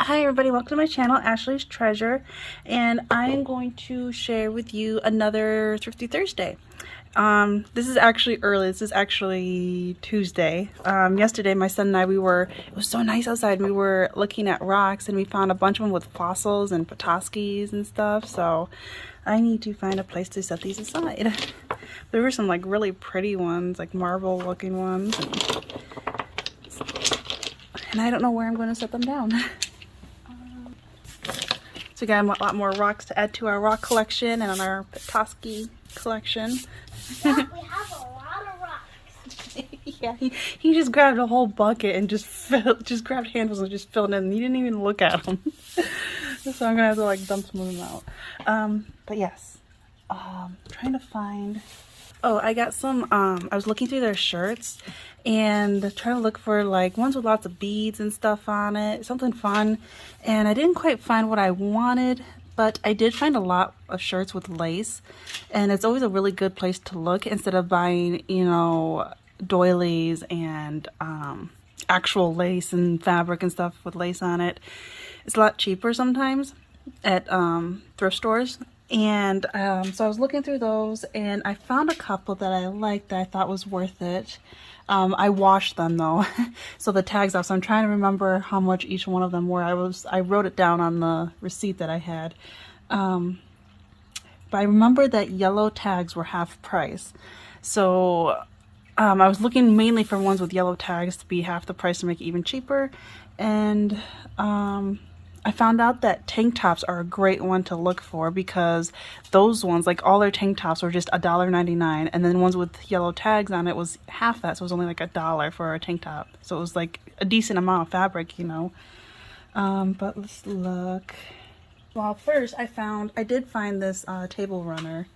Hi everybody, welcome to my channel, Ashley's Treasure, and I am going to share with you another Thrifty Thursday. This is actually early. This is actually Tuesday. Yesterday my son and I, it was so nice outside, we were looking at rocks and we found a bunch of them with fossils and Petoskey's and stuff, so I need to find a place to set these aside. There were some like really pretty ones, like marble looking ones, and I don't know where I'm going to set them down. So we got a lot more rocks to add to our rock collection and on our Petoskey collection. Yeah, we have a lot of rocks. Yeah, he just grabbed a whole bucket and just grabbed handfuls and just filled it in. He didn't even look at them. So I'm gonna have to like dump some of them out. But yes, trying to find. Oh, I got some. I was looking through their shirts and trying to look for like ones with lots of beads and stuff on it, something fun. And I didn't quite find what I wanted, but I did find a lot of shirts with lace, and it's always a really good place to look instead of buying, you know, doilies and actual lace and fabric and stuff with lace on it. It's a lot cheaper sometimes at thrift stores. And so I was looking through those and I found a couple that I liked that I thought was worth it. I washed them though, so the tags off, so I'm trying to remember how much each one of them were. I wrote it down on the receipt that I had. But I remember that yellow tags were half price. So I was looking mainly for ones with yellow tags to be half the price to make it even cheaper. And I found out that tank tops are a great one to look for, because those ones, like all their tank tops were just $1.99, and then ones with yellow tags on it was half that, so it was only like $1 for a tank top. So it was like a decent amount of fabric, you know. But let's look. Well, first I did find this table runner,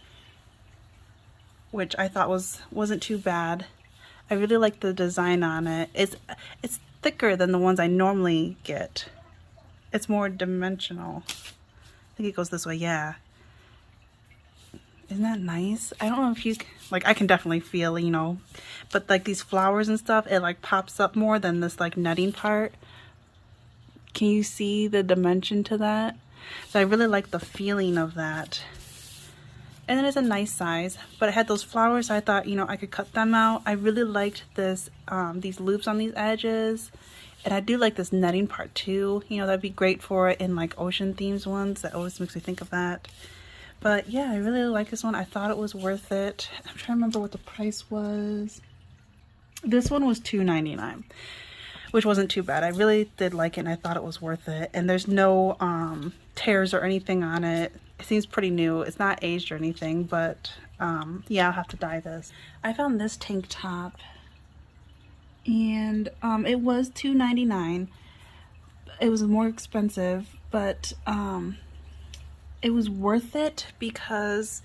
which I thought wasn't too bad. I really like the design on it. It's thicker than the ones I normally get. It's more dimensional. I think it goes this way, yeah. Isn't that nice? I don't know if you, like, I can definitely feel, you know, but like these flowers and stuff, it like pops up more than this like netting part. Can you see the dimension to that? So I really like the feeling of that. And then it's a nice size, but it had those flowers, so I thought, you know, I could cut them out. I really liked this, these loops on these edges. And I do like this netting part too. You know, that'd be great for it in like ocean themes ones. That always makes me think of that. But yeah, I really like this one. I thought it was worth it. I'm trying to remember what the price was. This one was $2.99, which wasn't too bad. I really did like it and I thought it was worth it. And there's no tears or anything on it. It seems pretty new. It's not aged or anything, but yeah, I'll have to dye this. I found this tank top, and it was $2.99. It was more expensive, but it was worth it because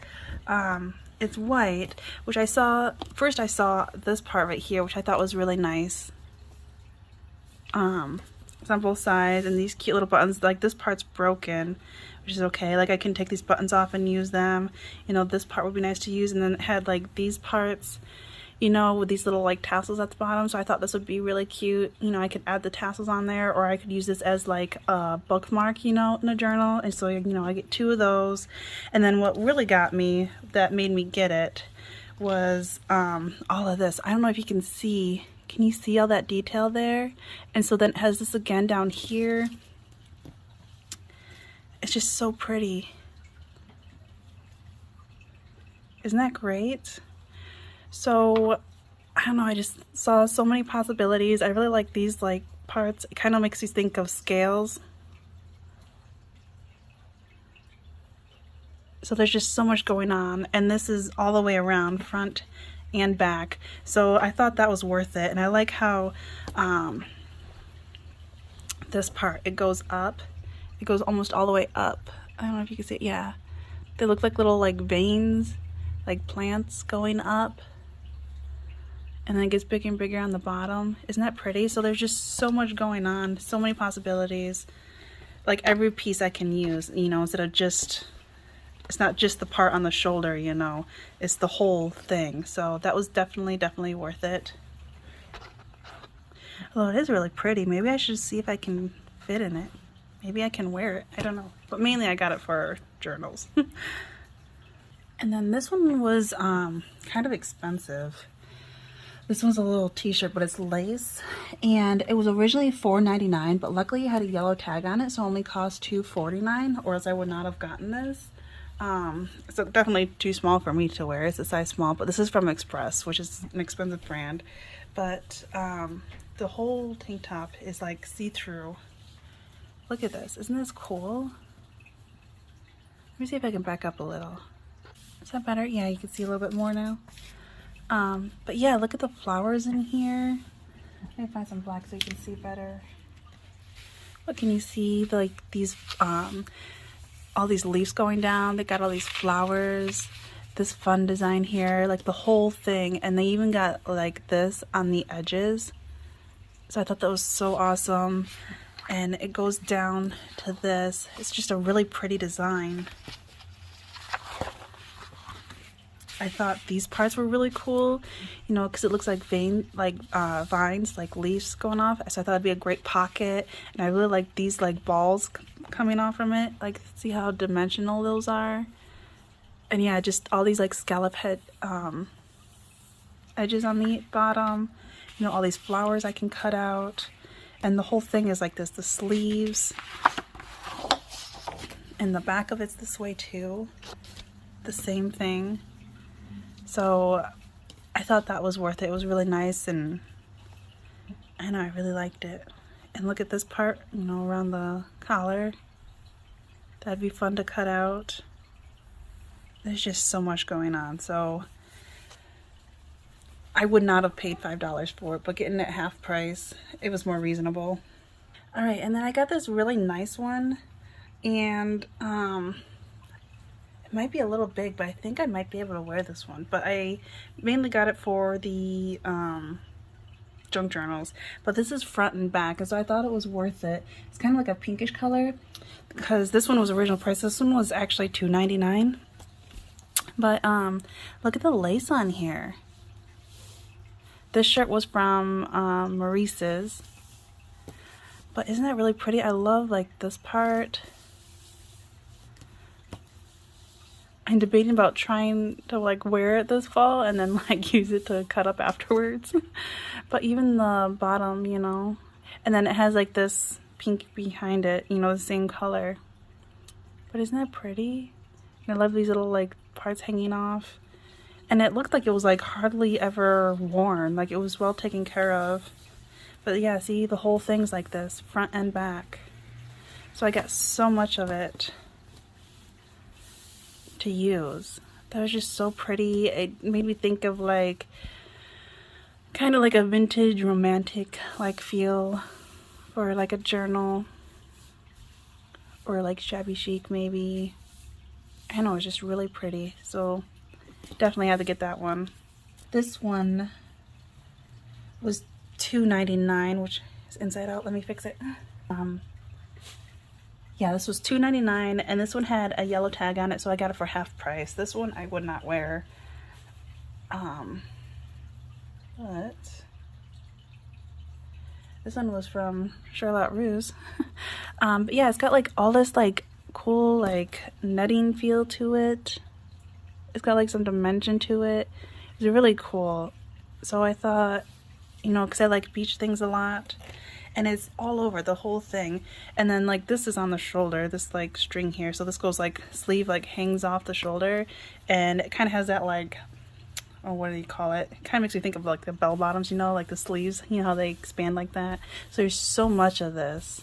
it's white, which I saw first. I saw this part right here, which I thought was really nice. It's on both sides, and these cute little buttons. Like this part's broken, which is okay. Like I can take these buttons off and use them. You know, this part would be nice to use, and then it had like these parts, you know, with these little like tassels at the bottom. So I thought this would be really cute. You know, I could add the tassels on there, or I could use this as like a bookmark, you know, in a journal. And so, you know, I get 2 of those. And then what really got me, that made me get it, was all of this. I don't know if you can see. Can you see all that detail there? And so then it has this again down here. It's just so pretty. Isn't that great? So, I don't know, I just saw so many possibilities. I really like these like parts. It kind of makes you think of scales. So there's just so much going on, and this is all the way around, front and back. So I thought that was worth it. And I like how this part, it goes up. It goes almost all the way up. I don't know if you can see it. Yeah. They look like little like veins, like plants going up. And then it gets bigger and bigger on the bottom. Isn't that pretty? So there's just so much going on, so many possibilities. Like every piece I can use, you know, instead of just, it's not just the part on the shoulder, you know, it's the whole thing. So that was definitely worth it. Although it is really pretty. Maybe I should see if I can fit in it. maybe I can wear it. I don't know. But mainly I got it for journals. And then this one was kind of expensive. This one's a little t-shirt, but it's lace. And it was originally $4.99, but luckily it had a yellow tag on it, so it only cost $2.49, or else I would not have gotten this. So definitely too small for me to wear. It's a size small, but this is from Express, which is an expensive brand. But the whole tank top is like see-through. Look at this. Isn't this cool? Let me see if I can back up a little. Is that better? Yeah, you can see a little bit more now. But yeah, look at the flowers in here. Let me find some black so you can see better. Look, can you see like these all these leaves going down? They got all these flowers, this fun design here, like the whole thing, and they even got like this on the edges. So I thought that was so awesome. And it goes down to this. It's just a really pretty design. I thought these parts were really cool, you know, because it looks like vines, like leaves going off. So I thought it'd be a great pocket. And I really like these like balls coming off from it. Like, see how dimensional those are? And yeah, just all these like scallop head edges on the bottom. You know, all these flowers I can cut out. And the whole thing is like this, the sleeves. And the back of it's this way too. The same thing. So I thought that was worth it. It was really nice, and I know I really liked it. And look at this part, you know, around the collar. That'd be fun to cut out. There's just so much going on. So I would not have paid $5 for it, but getting it half price, it was more reasonable. All right, and then I got this really nice one, and it might be a little big, but I think I might be able to wear this one. But I mainly got it for the junk journals. But this is front and back, and so I thought it was worth it. It's kind of like a pinkish color, because this one was original price. This one was actually $2.99. But look at the lace on here. This shirt was from Maurice's. But isn't that really pretty? I love like this part. I'm debating about trying to like wear it this fall and then like use it to cut up afterwards. But even the bottom, you know, and then it has like this pink behind it, you know, the same color. But isn't that pretty? And I love these little like parts hanging off. And it looked like it was like hardly ever worn, like it was well taken care of. But yeah, see, the whole thing's like this, front and back. So I got so much of it to use. That was just so pretty. It made me think of like kind of like a vintage romantic like feel for like a journal, or like shabby chic maybe. I know, it's just really pretty. So definitely had to get that one. This one was $2.99, which is inside out. Let me fix it. Yeah, this was $2.99, and this one had a yellow tag on it, so I got it for half price. This one I would not wear. But this one was from Charlotte Russe. But yeah, it's got like all this like cool like netting feel to it. It's got like some dimension to it. It's really cool. So I thought, you know, because I like beach things a lot. And it's all over the whole thing. And then like this is on the shoulder, this like string here. So this goes like sleeve like hangs off the shoulder. And it kind of has that like, oh, what do you call it? It kind of makes me think of like the bell bottoms, you know, like the sleeves, you know how they expand like that. So there's so much of this.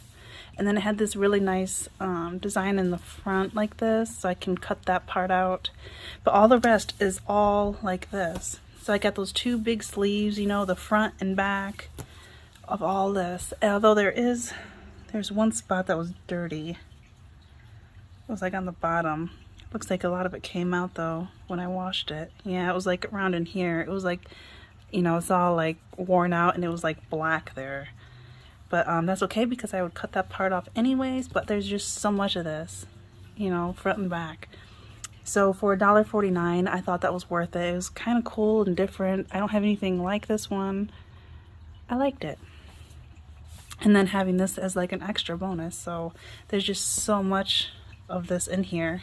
And then it had this really nice design in the front like this. So I can cut that part out. But all the rest is all like this. So I got those two big sleeves, you know, the front and back of all this. Although there's one spot that was dirty. It was like on the bottom. Looks like a lot of it came out though when I washed it. Yeah, it was like around in here. It was like, you know, it's all like worn out and it was like black there. But that's okay because I would cut that part off anyways. But there's just so much of this, you know, front and back. So for $1.49, I thought that was worth it. It was kind of cool and different. I don't have anything like this one. I liked it. and then having this as like an extra bonus. So there's just so much of this in here,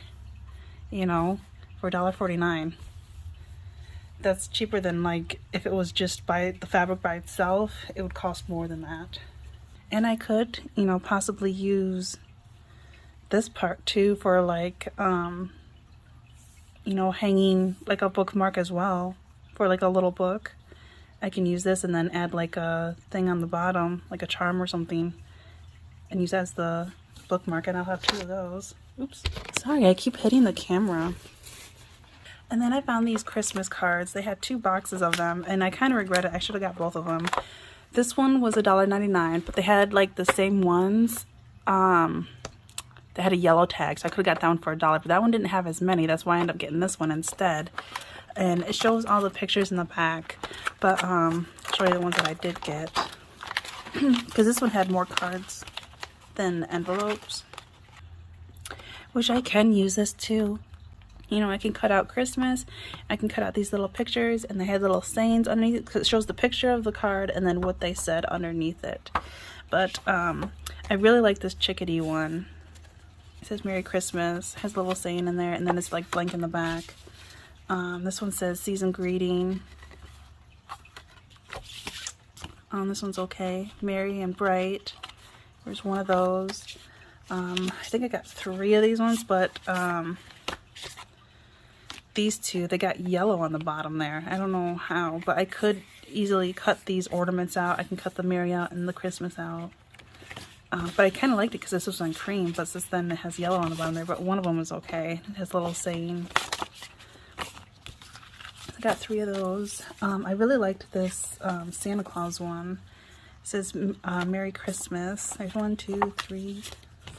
you know, for $1.49. That's cheaper than like if it was just by the fabric by itself, it would cost more than that. And I could, you know, possibly use this part too for like you know, hanging like a bookmark as well, for like a little book. I can use this and then add like a thing on the bottom, like a charm or something, and use as the bookmark, and I'll have 2 of those. Oops, sorry, I keep hitting the camera. And then I found these Christmas cards. They had 2 boxes of them, and I kind of regret it. I should have got both of them. This one was $1.99, but they had like the same ones. They had a yellow tag, so I could have got that one for $1, but that one didn't have as many. That's why I ended up getting this one instead. And it shows all the pictures in the back, but I'll show you the ones that I did get. Because this one had more cards than envelopes. Which I can use this too. You know, I can cut out Christmas, I can cut out these little pictures, and they had little sayings underneath it, because it shows the picture of the card and then what they said underneath it. But I really like this chickadee one. It says Merry Christmas, has a little saying in there, and then it's like blank in the back. This one says Season Greeting. This one's okay. Merry and Bright. There's one of those. I think I got 3 of these ones, but these 2, they got yellow on the bottom there. I don't know how, but I could easily cut these ornaments out. I can cut the Merry out and the Christmas out. But I kind of liked it because this was on cream, but this then it has yellow on the bottom there, but one of them is okay. It has a little saying. I got 3 of those. I really liked this Santa Claus one. It says Merry Christmas. There's 1, 2, 3,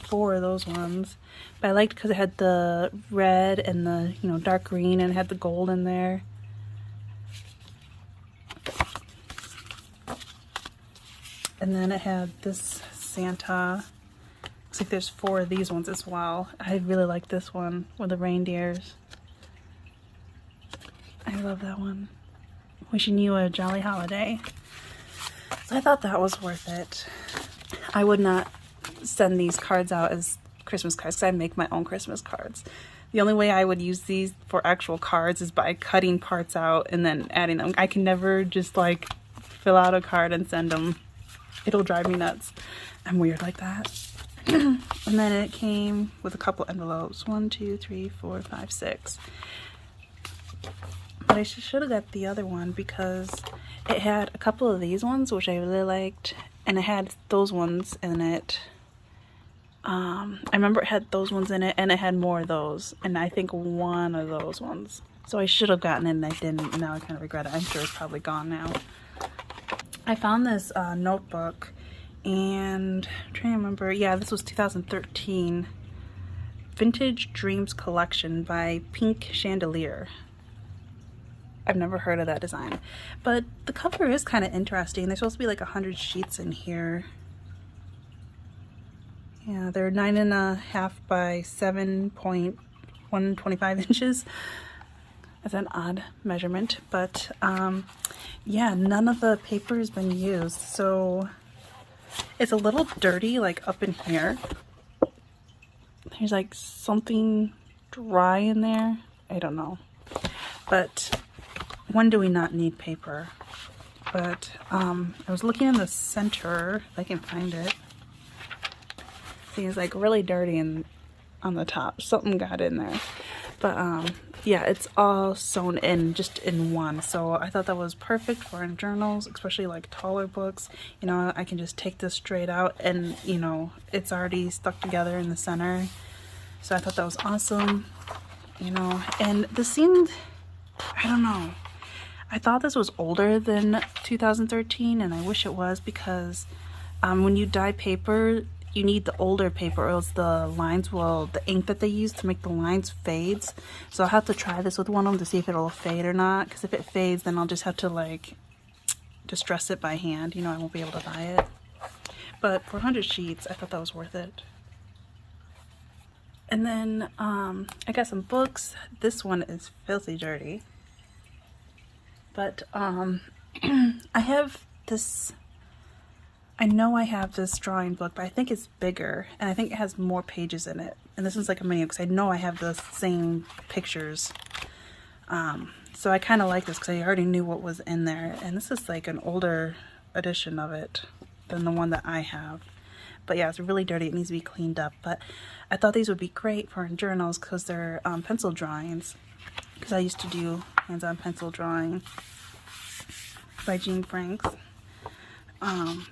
4 of those ones. But I liked because it had the red and the, you know, dark green, and it had the gold in there. And then it had this Santa. Looks like there's 4 of these ones as well. I really like this one with the reindeers. I love that one. Wishing you a jolly holiday. So I thought that was worth it. I would not send these cards out as Christmas cards because I make my own Christmas cards. The only way I would use these for actual cards is by cutting parts out and then adding them. I can never just like fill out a card and send them. It'll drive me nuts. I'm weird like that. And then it came with a couple envelopes. 1, 2, 3, 4, 5, 6. But I should have got the other one because it had a couple of these ones, which I really liked, and it had those ones in it. I remember it had those ones in it, and it had more of those, and I think 1 of those ones. So I should have gotten it, and I didn't, and now I kind of regret it. I'm sure it's probably gone now. I found this notebook, and I'm trying to remember, yeah, this was 2013. Vintage Dreams Collection by Pink Chandelier. I've never heard of that design, but the cover is kind of interesting. There's supposed to be like 100 sheets in here. Yeah, they're 9.5 by 7.125 inches. That's an odd measurement, but yeah, none of the paper has been used, so it's a little dirty, like up in here. There's like something dry in there. I don't know, but when do we not need paper? But I was looking in the center, if I can find it. See, it's like really dirty and on the top. Something got in there. But yeah, it's all sewn in just in one. So I thought that was perfect for in journals, especially like taller books. You know, I can just take this straight out and, you know, it's already stuck together in the center. So I thought that was awesome. You know, and this seemed, I don't know. I thought this was older than 2013, and I wish it was, because when you dye paper, you need the older paper or else the lines will, the ink that they use to make the lines fades. So I'll have to try this with one of them to see if it'll fade or not, because if it fades, then I'll just have to like distress it by hand. You know, I won't be able to buy it. But for 100 sheets, I thought that was worth it. And then I got some books. This one is filthy dirty. But I have this, I know I have this drawing book, but I think it's bigger, and I think it has more pages in it. And this one's like a mini, because I know I have the same pictures. So I kind of like this, because I already knew what was in there. And this is like an older edition of it than the one that I have. But yeah, it's really dirty. It needs to be cleaned up. But I thought these would be great for journals, because they're pencil drawings. Because I used to do hands-on pencil drawing by Jean Franks.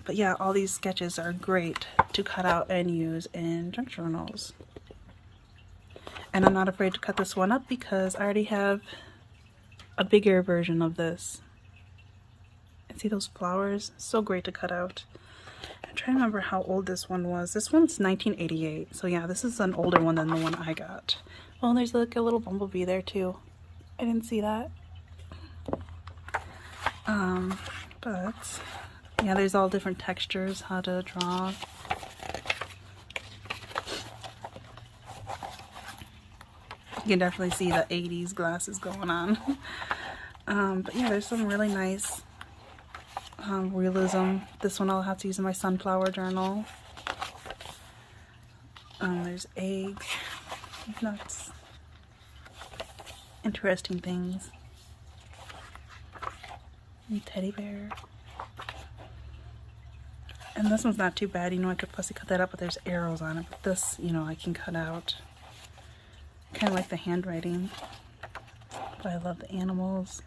But yeah, all these sketches are great to cut out and use in junk journals. And I'm not afraid to cut this one up, because I already have a bigger version of this. And see those flowers? So great to cut out. I'm trying to remember how old this one was. This one's 1988. So yeah, this is an older one than the one I got. Well, there's like a little bumblebee there too. I didn't see that. But yeah, there's all different textures, how to draw. You can definitely see the 80s glasses going on. But yeah, there's some really nice realism. This one I'll have to use in my sunflower journal. There's eggs, nuts, interesting things. And teddy bear. And this one's not too bad, you know, I could fussy cut that up, but there's arrows on it. But this, you know, I can cut out. Kind of like the handwriting, but I love the animals.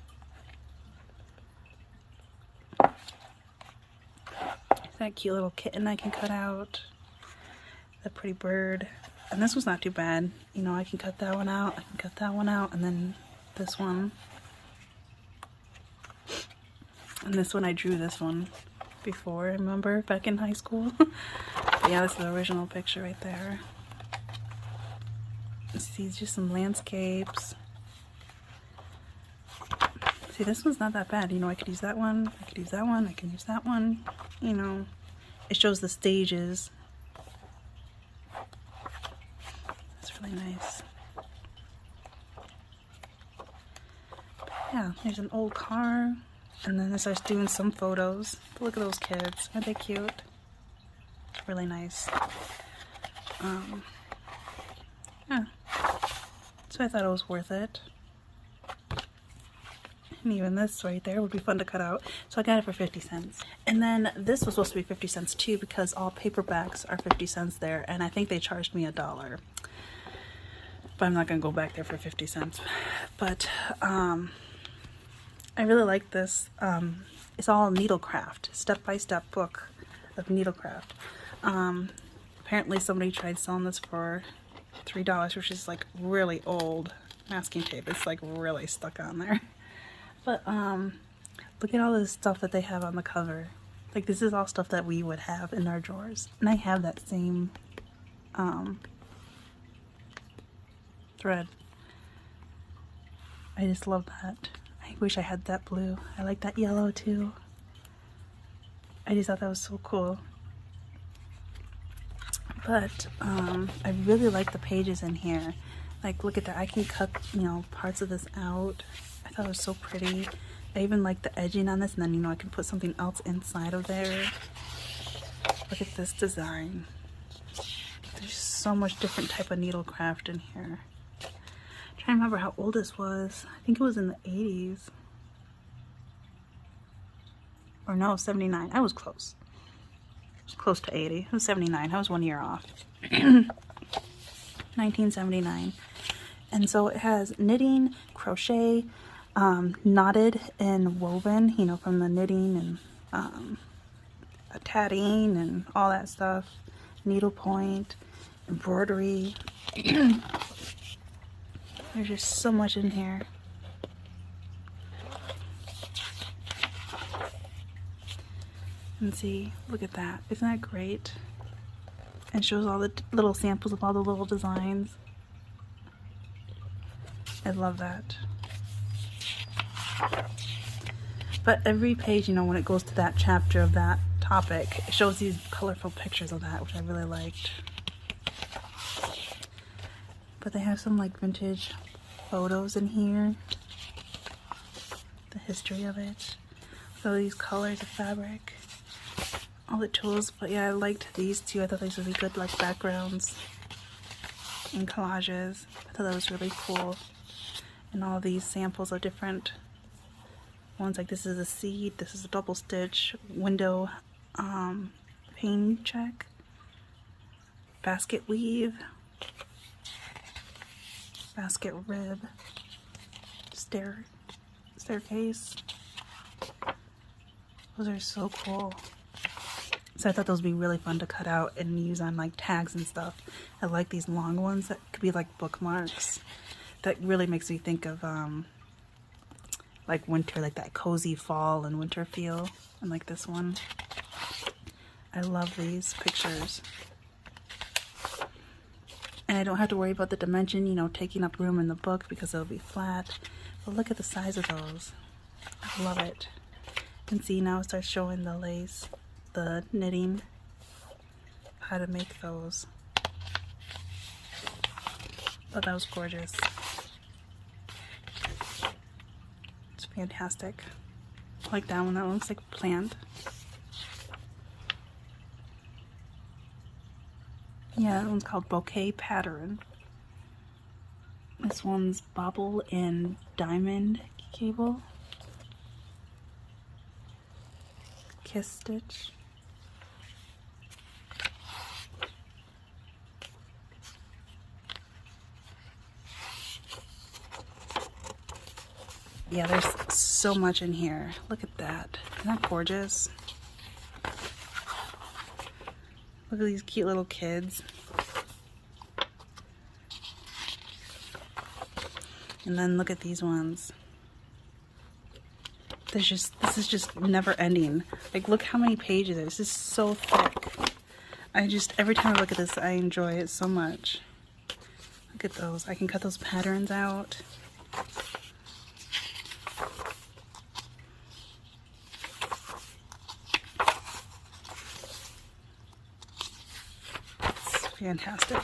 That cute little kitten I can cut out. That pretty bird. And this one's not too bad. You know, I can cut that one out, I can cut that one out, and then this one. And this one, I drew this one before, I remember, back in high school. But yeah, this is the original picture right there. See, just some landscapes. See, this one's not that bad. You know, I could use that one, I could use that one, I can use that one. You know, it shows the stages. It's really nice. But yeah, there's an old car. And then it starts doing some photos. But look at those kids. Aren't they cute? It's really nice. Yeah. So I thought it was worth it. And even this right there would be fun to cut out. So I got it for 50 cents. And then this was supposed to be 50 cents too, because all paperbacks are 50 cents there. And I think they charged me $1. But I'm not going to go back there for 50 cents. But I really like this. It's all Needlecraft, step-by-step book of Needlecraft. Apparently somebody tried selling this for $3, which is like really old masking tape. It's like really stuck on there. But look at all this stuff that they have on the cover. Like, this is all stuff that we would have in our drawers. And I have that same thread. I just love that. I wish I had that blue. I like that yellow too. I just thought that was so cool. But I really like the pages in here. Like, look at that. I can cut, you know, parts of this out. I thought it was so pretty. I even like the edging on this, and then, you know, I can put something else inside of there. Look at this design. There's so much different type of needlecraft in here. I'm trying to remember how old this was. I think it was in the 80s. Or no, 79. I was close. It was close to 80. It was 79. I was 1 year off. 1979. And so it has knitting, crochet, knotted and woven, you know, from the knitting and tatting and all that stuff. Needlepoint, embroidery. There's just so much in here. And see, look at that. Isn't that great? And shows all the little samples of all the little designs. I love that. But every page, you know, when it goes to that chapter of that topic, it shows these colorful pictures of that, which I really liked. But they have some like vintage photos in here. The history of it. So these colors of fabric. all the tools. But yeah, I liked these two. I thought these would be good like backgrounds and collages. I thought that was really cool. And all these samples of different ones, like this is a seed, this is a double stitch, window pane check, basket weave, basket rib, staircase. Those are so cool. So I thought those would be really fun to cut out and use on like tags and stuff. I like these long ones that could be like bookmarks. That really makes me think of like winter, like that cozy fall and winter feel. And like this one. I love these pictures. And I don't have to worry about the dimension, you know, taking up room in the book because it'll be flat. But look at the size of those. I love it. And see, now it starts showing the lace, the knitting, how to make those. Oh, that was gorgeous. It's fantastic. I like that one. That one looks like a plant. Yeah, that one's called Bouquet Pattern. This one's bobble and diamond cable. Kiss stitch. Yeah, there's so much in here. Look at that. Isn't that gorgeous? Look at these cute little kids. And then look at these ones. This is just never ending. Like, look how many pages there. This is so thick. Every time I look at this, I enjoy it so much. Look at those. I can cut those patterns out. It's fantastic.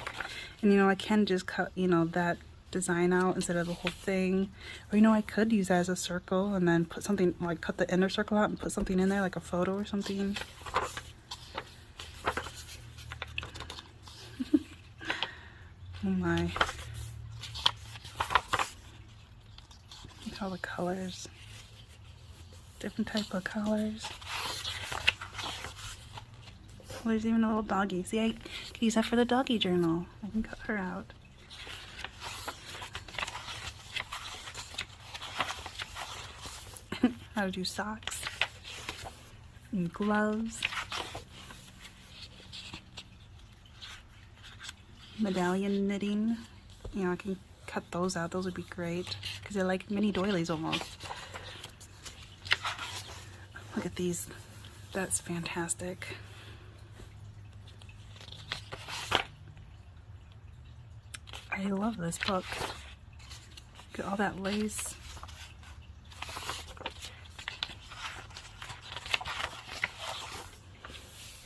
And you know, I can just cut, you know, that design out instead of the whole thing. Or you know, I could use that as a circle and then put something, like cut the inner circle out and put something in there, like a photo or something. Oh my. Look at all the colors. Different type of colors. Oh, there's even a little doggy. See, I could use that for the doggy journal. I can cut her out. How to do socks and gloves, medallion knitting. You know, I can cut those out. Those would be great because they're like mini doilies almost. Look at these. That's fantastic. I love this book. Look at all that lace.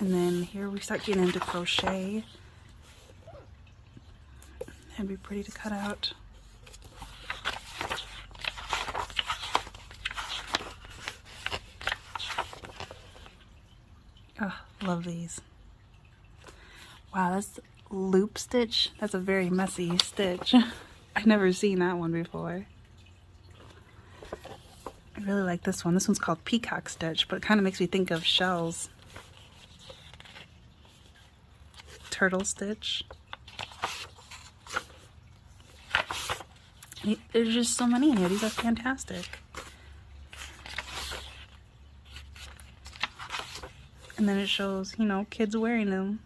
And then here we start getting into crochet. It'd be pretty to cut out. Oh, love these. Wow, that's loop stitch. That's a very messy stitch. I've never seen that one before. I really like this one. This one's called peacock stitch, but it kind of makes me think of shells. Turtle stitch. There's just so many in here. These are fantastic. And then it shows, you know, kids wearing them.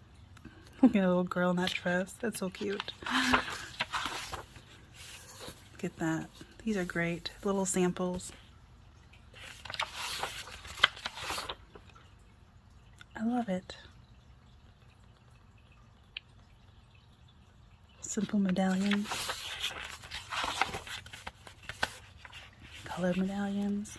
Look at a little girl in that dress. That's so cute. Look at that. These are great. Little samples. I love it. Simple medallions. Colored medallions.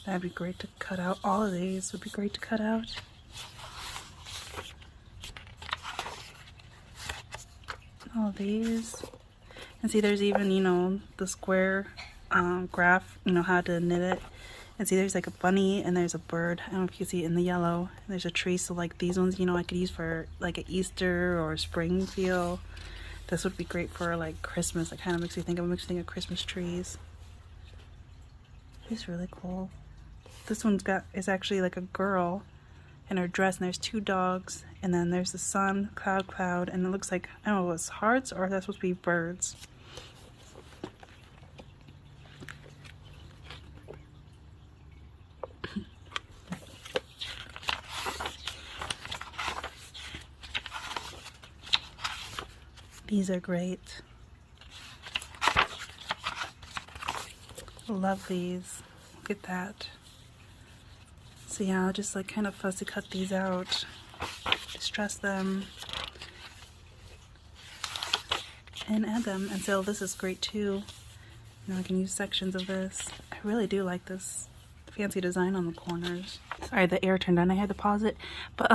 That'd be great to cut out. All of these would be great to cut out. All of these. And see, there's even, you know, the square graph, you know, how to knit it. And see, there's like a bunny and there's a bird. I don't know if you can see it in the yellow. There's a tree, so like these ones, you know, I could use for like an Easter or a spring feel. This would be great for like Christmas. It kind of makes me think of Christmas trees. It's really cool. This one's is actually like a girl in her dress, and there's two dogs, and then there's the sun, cloud, and it looks like, I don't know if it's hearts or if that's supposed to be birds. These are great. Love these. Look at that. So yeah, I'll just like kind of fussy cut these out, distress them, and add them. And so this is great too. You know, I can use sections of this. I really do like this fancy design on the corners. Sorry, the air turned on. I had to pause it. But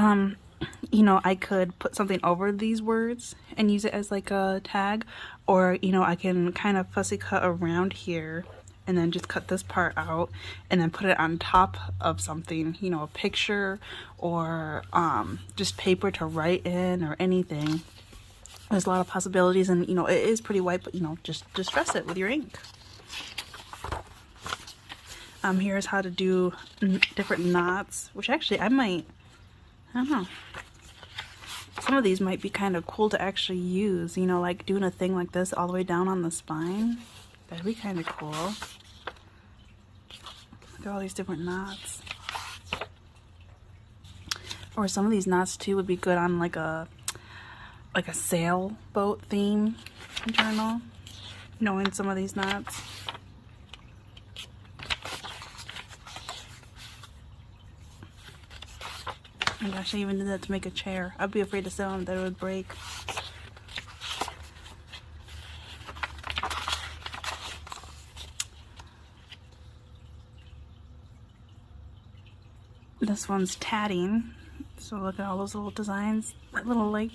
you know, I could put something over these words and use it as like a tag, or you know, I can kind of fussy cut around here and then just cut this part out and then put it on top of something, you know, a picture or just paper to write in or anything. There's a lot of possibilities, and you know, it is pretty white, but you know, just distress it with your ink. Here's how to do different knots, which actually I don't know. Some of these might be kind of cool to actually use, you know, like doing a thing like this all the way down on the spine. That'd be kind of cool. Look at all these different knots. Or some of these knots too would be good on like a sailboat theme journal. Knowing some of these knots. Oh my gosh, I even did that to make a chair. I'd be afraid to sit on it, that it would break. This one's tatting. So look at all those little designs, little like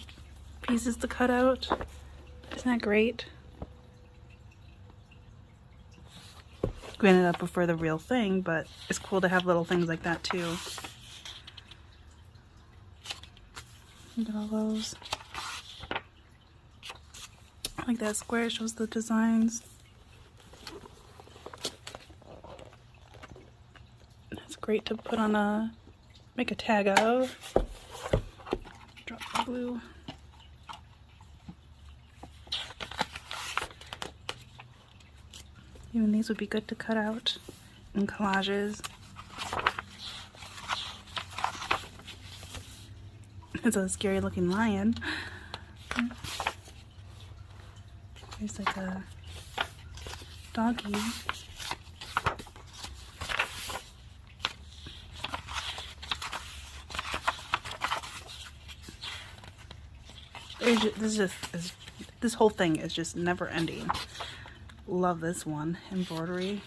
pieces to cut out. Isn't that great? Granted, I prefer the real thing, but it's cool to have little things like that too. Look at all those. I like that square, shows the designs. That's great to put on make a tag of. Drop the glue. Even these would be good to cut out in collages. It's a scary looking lion. There's like a doggy. This whole thing is just never ending. Love this one. Embroidery.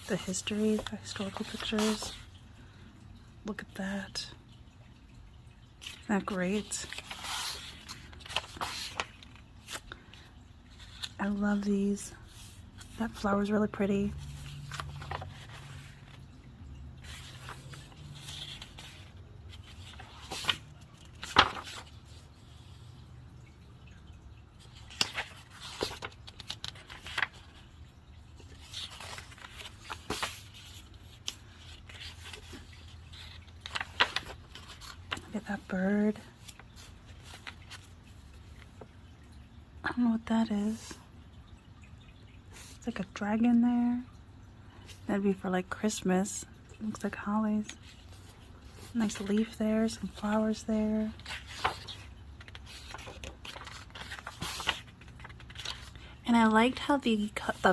The history, the historical pictures. Look at that. Isn't that great? I love these. That flower's really pretty. Look at that bird. I don't know what that is. It's like a dragon there. That'd be for like Christmas. Looks like hollies. Nice leaf there, some flowers there. And I liked how the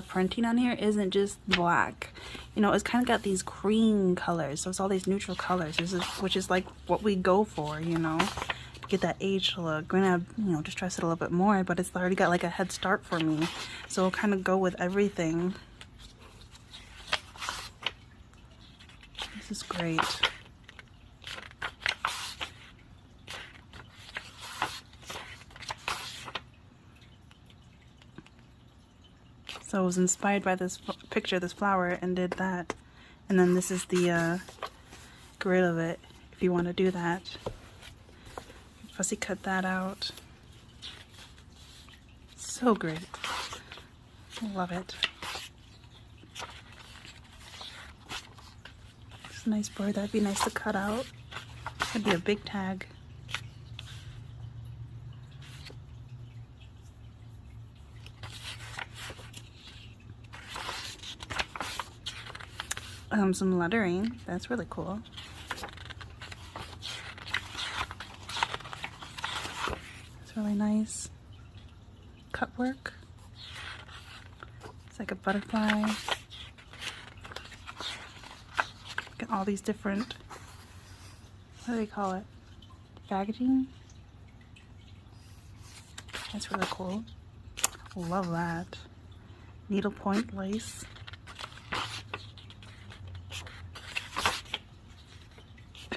printing on here isn't just black. You know, it's kind of got these cream colors. So it's all these neutral colors, which is like what we go for, you know. Get that aged look. I'm gonna, you know, distress it a little bit more, but it's already got like a head start for me. So it'll kind of go with everything. This is great. So I was inspired by this picture of this flower and did that. And then this is the grid of it, if you want to do that. Fussy cut that out. So great. Love it. It's a nice bird. That'd be nice to cut out. That'd be a big tag. Some lettering. That's really cool. It's really nice. Cut work. It's like a butterfly. Got all these different, what do they call it? Packaging? That's really cool. Love that. Needlepoint lace.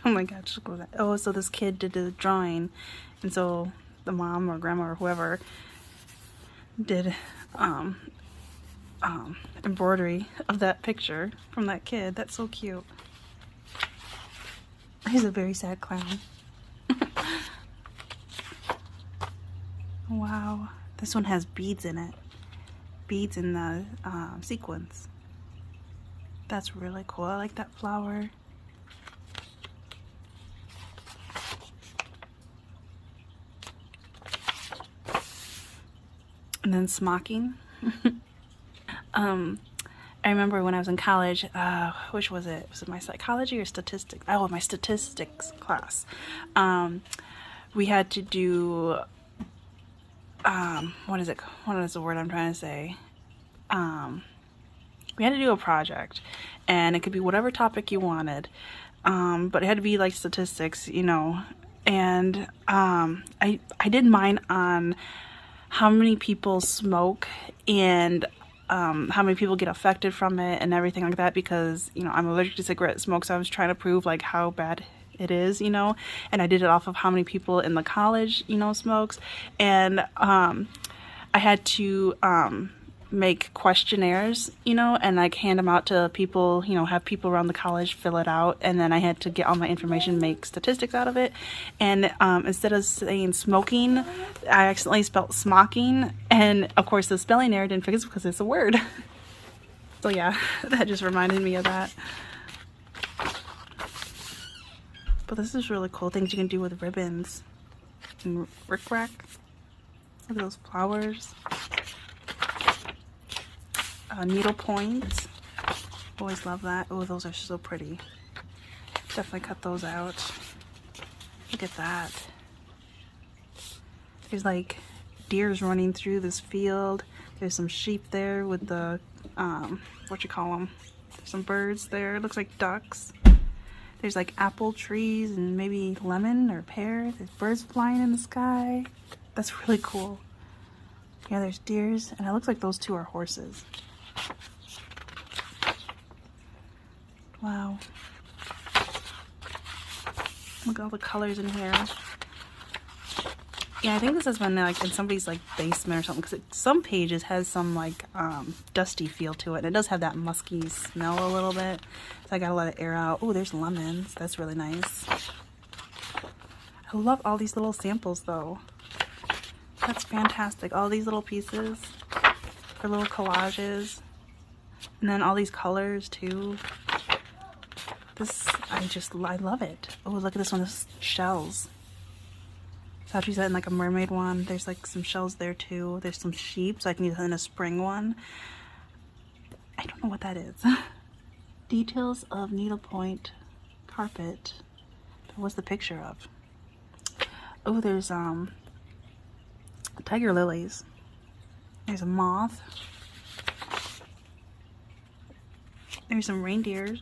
Oh my gosh, look at that. Oh, so this kid did the drawing, and so the mom or grandma or whoever did embroidery of that picture from that kid. That's so cute. He's a very sad clown. Wow. This one has beads in it. Beads in the sequins. That's really cool. I like that flower. And then smocking. I remember when I was in college, which was it? Was it my psychology or statistics? Oh, my statistics class. We had to do, what is the word I'm trying to say? We had to do a project, and it could be whatever topic you wanted, but it had to be like statistics, you know. And I did mine on how many people smoke and how many people get affected from it and everything like that, because, you know, I'm allergic to cigarette smoke, so I was trying to prove like how bad it is, you know. And I did it off of how many people in the college, you know, smokes. And I had to make questionnaires, you know, and like hand them out to people, you know, have people around the college fill it out, and then I had to get all my information, make statistics out of it. And instead of saying smoking, I accidentally spelled smocking, and of course the spelling error didn't fix it because it's a word. So yeah, that just reminded me of that. But this is really cool, things you can do with ribbons and rickrack. Look at those flowers. Needle points. Always love that. Oh, those are so pretty. Definitely cut those out. Look at that. There's like deers running through this field. There's some sheep there with the, what you call them? There's some birds there. It looks like ducks. There's like apple trees and maybe lemon or pear. There's birds flying in the sky. That's really cool. Yeah, there's deers, and it looks like those two are horses. Wow. Look at all the colors in here. Yeah, I think this has been like in somebody's like basement or something, because some pages has some like dusty feel to it, and it does have that musky smell a little bit, so I gotta let it air out. Oh, there's lemons. That's really nice. I love all these little samples though. That's fantastic. All these little pieces for little collages, and then all these colors too. This, I love it. Oh, look at this one, this shells. So she's in like a mermaid one. There's like some shells there too. There's some sheep, so I can use it in a spring one. I don't know what that is. Details of needlepoint carpet. What's the picture of? Oh, there's tiger lilies. There's a moth. There's some reindeers.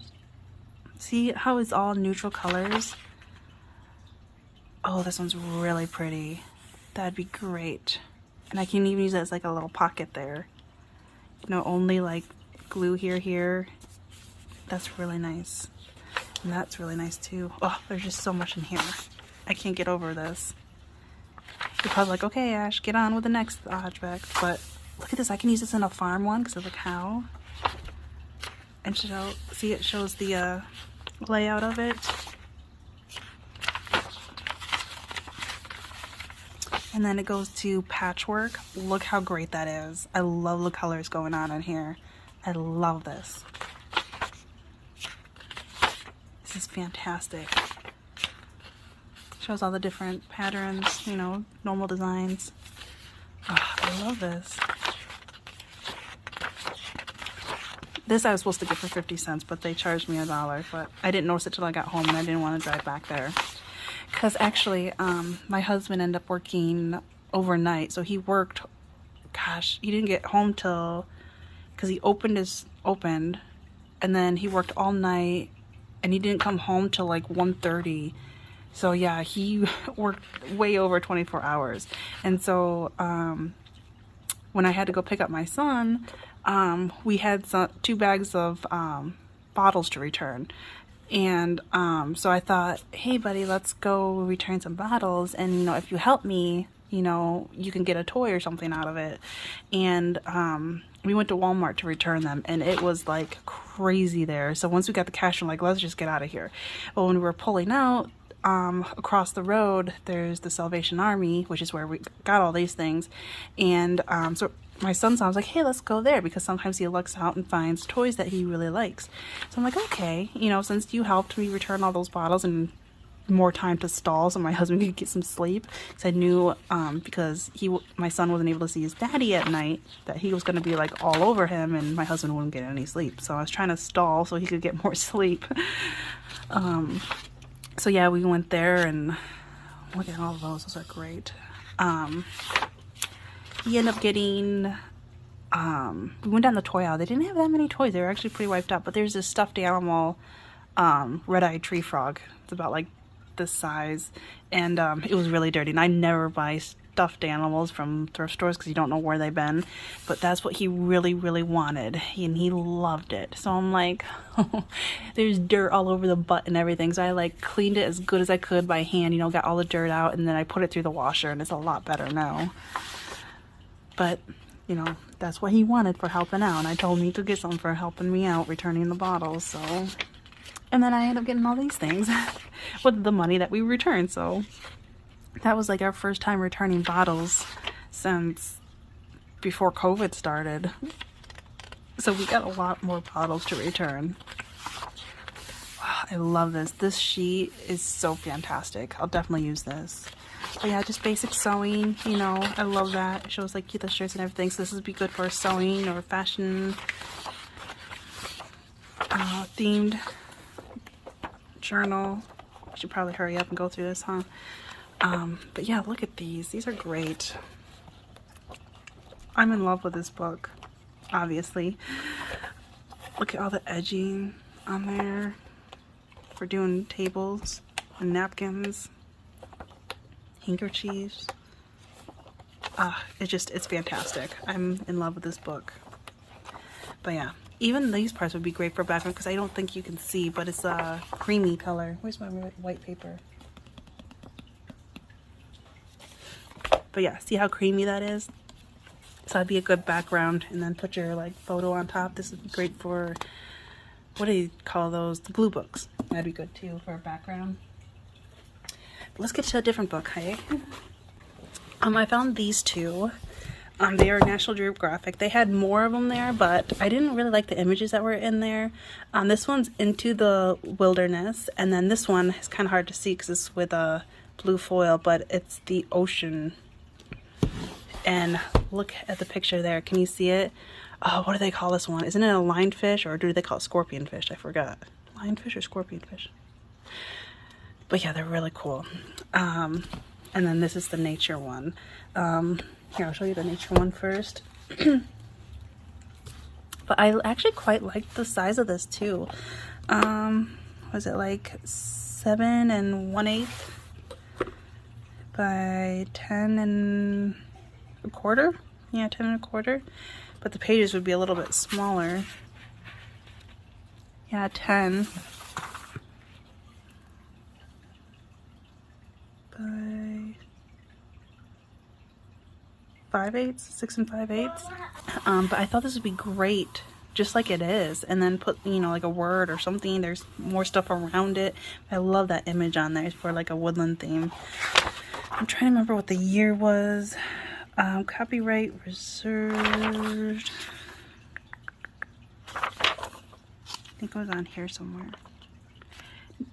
See how it's all neutral colors? Oh, this one's really pretty. That'd be great. And I can even use it as like a little pocket there. You know, only like glue here. That's really nice. And that's really nice too. Oh, there's just so much in here. I can't get over this. You're probably like, okay, Ash, get on with the next object. But Look at this. I can use this in a farm one because of the cow. And see, it shows the layout of it. And then it goes to patchwork. Look how great that is. I love the colors going on in here. I love this. This is fantastic. Shows all the different patterns, you know, normal designs. Oh, I love this. This I was supposed to get for 50 cents, but they charged me $1. But I didn't notice it till I got home, and I didn't want to drive back there. Because actually, my husband ended up working overnight. So he worked, gosh, he didn't get home till, because he opened, and then he worked all night, and he didn't come home till like 1:30. So yeah, he worked way over 24 hours. And so when I had to go pick up my son, we had 2 bags of bottles to return. And so I thought, hey buddy, let's go return some bottles, and you know, if you help me, you know, you can get a toy or something out of it. And we went to Walmart to return them, and it was like crazy there. So once we got the cash, I'm like, let's just get out of here. But when we were pulling out, across the road, there's the Salvation Army, which is where we got all these things. And so my son saw, I was like, hey, let's go there, because sometimes he looks out and finds toys that he really likes. So I'm like, okay, you know, since you helped me return all those bottles and more time to stall so my husband could get some sleep, because I knew because my son wasn't able to see his daddy at night, that he was going to be like all over him and my husband wouldn't get any sleep. So I was trying to stall so he could get more sleep. So yeah, we went there, and look at all of those are great. He ended up getting, we went down the toy aisle. They didn't have that many toys. They were actually pretty wiped out. But there's this stuffed animal, red-eyed tree frog. It's about like this size. And it was really dirty. And I never buy stuffed animals from thrift stores because you don't know where they've been. But that's what he really, really wanted. And he loved it. So I'm like, there's dirt all over the butt and everything. So I like cleaned it as good as I could by hand. You know, got all the dirt out. And then I put it through the washer. And it's a lot better now. But, you know, that's what he wanted for helping out. And I told him he could get some for helping me out, returning the bottles. So, and then I ended up getting all these things with the money that we returned. So that was like our first time returning bottles since before COVID started. So we got a lot more bottles to return. Wow, I love this. This sheet is so fantastic. I'll definitely use this. But yeah, just basic sewing, you know, I love that. It shows like the shirts and everything, so this would be good for sewing or fashion themed journal. I should probably hurry up and go through this, huh? But yeah, look at these. These are great. I'm in love with this book, obviously. Look at all the edging on there for doing tables and napkins. Handkerchiefs. It's fantastic. I'm in love with this book. But yeah, even these parts would be great for background because I don't think you can see, but it's a creamy color. Where's my white paper? But yeah, see how creamy that is? So that'd be a good background, and then put your like photo on top. This would be great for, what do you call those? The glue books. That'd be good too for a background. Let's get to a different book, hey? I found these two. They are National Geographic. They had more of them there, but I didn't really like the images that were in there. This one's Into the Wilderness, and then this one is kind of hard to see because it's with a blue foil, but it's the ocean. And look at the picture there. Can you see it? Oh, what do they call this one? Isn't it a lionfish, or do they call it scorpionfish? I forgot. Lionfish or scorpionfish? But yeah, they're really cool. And then this is the nature one. Here, I'll show you the nature one first. But I actually quite like the size of this too. Was it like 7 1/8 by 10 1/4? Yeah, 10 1/4. But the pages would be a little bit smaller. Yeah, 10 by 5/8, 6 5/8. But I thought this would be great, just like it is, and then put, you know, like a word or something. There's more stuff around it. I love that image on there for like a woodland theme. I'm trying to remember what the year was. Copyright reserved. I think it was on here somewhere.